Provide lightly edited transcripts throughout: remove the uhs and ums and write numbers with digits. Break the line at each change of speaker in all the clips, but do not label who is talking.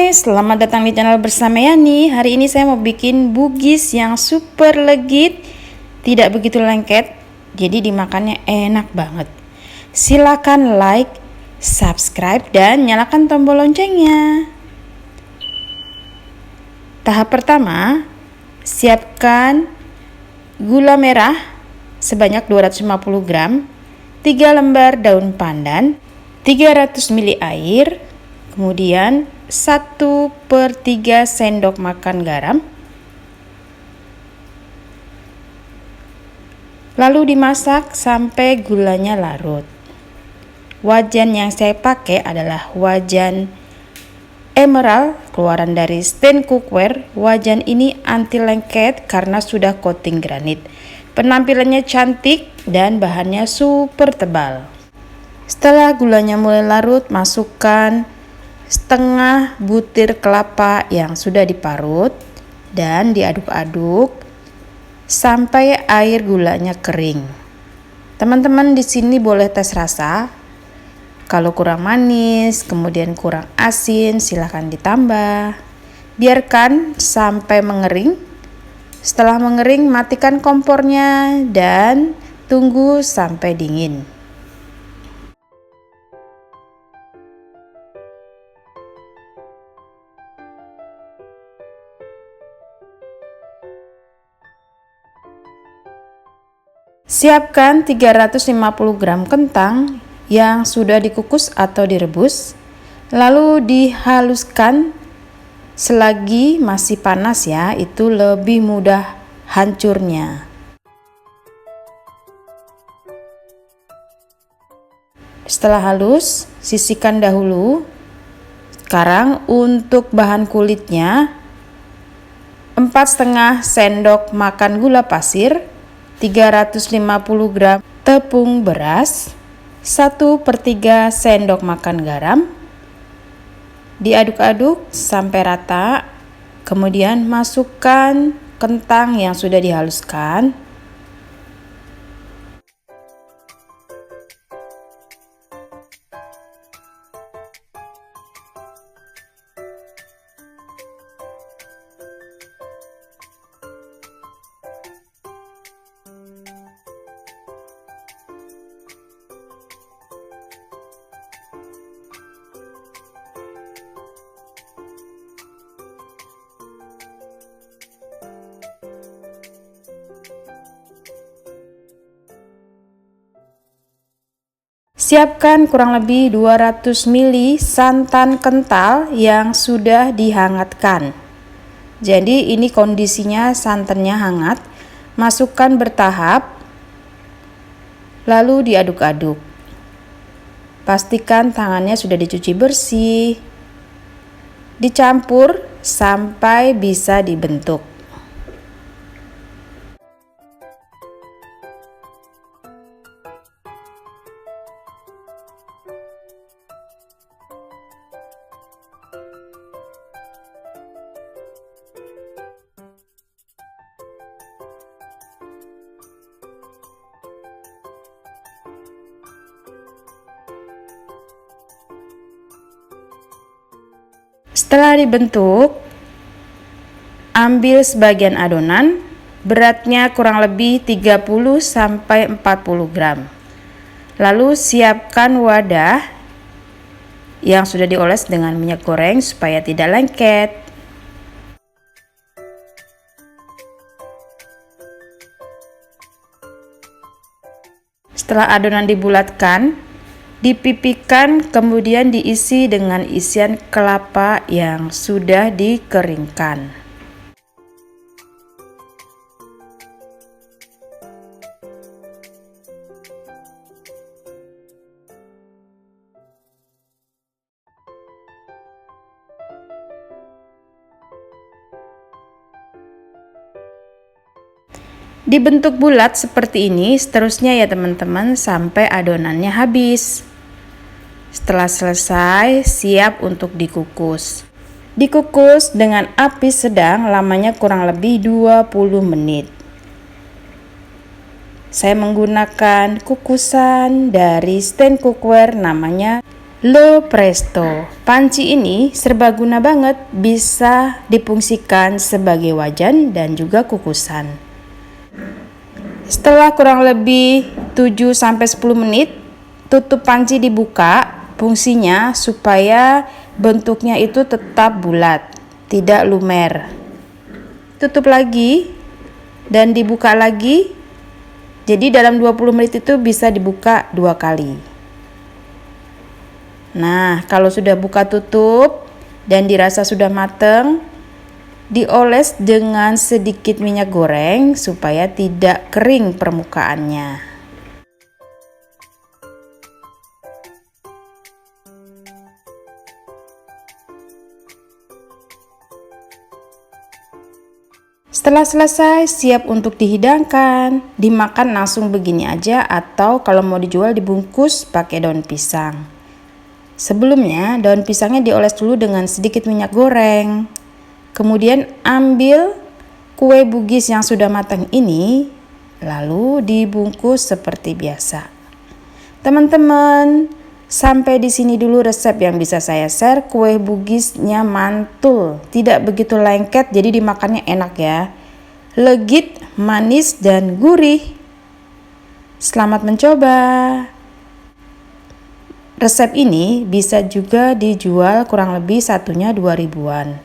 Hai, selamat datang di channel bersama Yani. Hari ini saya mau bikin bugis yang super legit, tidak begitu lengket, jadi dimakannya enak banget. Silakan like, subscribe, dan nyalakan tombol loncengnya. Tahap pertama, siapkan gula merah sebanyak 250 gram, 3 lembar daun pandan, 300 ml air, kemudian 1/3 sendok makan garam, lalu dimasak sampai gulanya larut. Wajan yang saya pakai adalah wajan emerald keluaran dari Stain Cookware. Wajan ini anti lengket karena sudah coating granit. Penampilannya cantik dan bahannya super tebal. Setelah gulanya mulai larut, masukkan setengah butir kelapa yang sudah diparut dan diaduk-aduk sampai air gulanya kering. Teman-teman di sini boleh tes rasa. Kalau kurang manis, kemudian kurang asin, silahkan ditambah. Biarkan sampai mengering. Setelah mengering, matikan kompornya dan tunggu sampai dingin. Siapkan 350 gram kentang yang sudah dikukus atau direbus, lalu dihaluskan selagi masih panas ya, itu lebih mudah hancurnya. Setelah halus, sisihkan dahulu. Sekarang untuk bahan kulitnya, 4,5 sendok makan gula pasir, 350 gram tepung beras, 1/3 sendok makan garam. Diaduk-aduk sampai rata, kemudian masukkan kentang yang sudah dihaluskan. Siapkan kurang lebih 200 ml santan kental yang sudah dihangatkan. Jadi ini kondisinya santannya hangat. Masukkan bertahap, lalu diaduk-aduk. Pastikan tangannya sudah dicuci bersih. Dicampur sampai bisa dibentuk. Setelah dibentuk, ambil sebagian adonan, beratnya kurang lebih 30-40 gram. Lalu siapkan wadah yang sudah dioles dengan minyak goreng supaya tidak lengket. Setelah adonan dibulatkan, dipipihkan, kemudian diisi dengan isian kelapa yang sudah dikeringkan. Dibentuk bulat seperti ini, seterusnya ya teman-teman sampai adonannya habis. Setelah selesai, siap untuk dikukus. Dikukus dengan api sedang, lamanya kurang lebih 20 menit. Saya menggunakan kukusan dari Stain Cookware namanya Lo presto, panci ini serbaguna banget, bisa difungsikan sebagai wajan dan juga kukusan. Setelah kurang lebih 7-10 menit, tutup panci dibuka. Fungsinya supaya bentuknya itu tetap bulat, tidak lumer. Tutup lagi dan dibuka lagi. Jadi dalam 20 menit itu bisa dibuka 2 kali. Nah, kalau sudah buka tutup dan dirasa sudah mateng, dioles dengan sedikit minyak goreng supaya tidak kering permukaannya. Setelah selesai, siap untuk dihidangkan. Dimakan langsung begini aja atau kalau mau dijual dibungkus pakai daun pisang. Sebelumnya, daun pisangnya dioles dulu dengan sedikit minyak goreng. Kemudian ambil kue bugis yang sudah matang ini, lalu dibungkus seperti biasa. Teman-teman, sampai di sini dulu resep yang bisa saya share. Kue bugisnya mantul, tidak begitu lengket, jadi dimakannya enak ya. Legit, manis, dan gurih. Selamat mencoba. Resep ini bisa juga dijual kurang lebih satunya 2.000-an.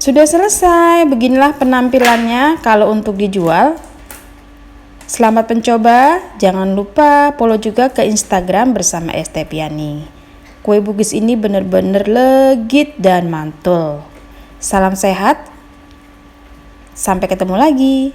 Sudah selesai, beginilah penampilannya kalau untuk dijual. Selamat mencoba, jangan lupa follow juga ke Instagram bersama Estepiani. Kue bugis ini benar-benar legit dan mantul. Salam sehat, sampai ketemu lagi.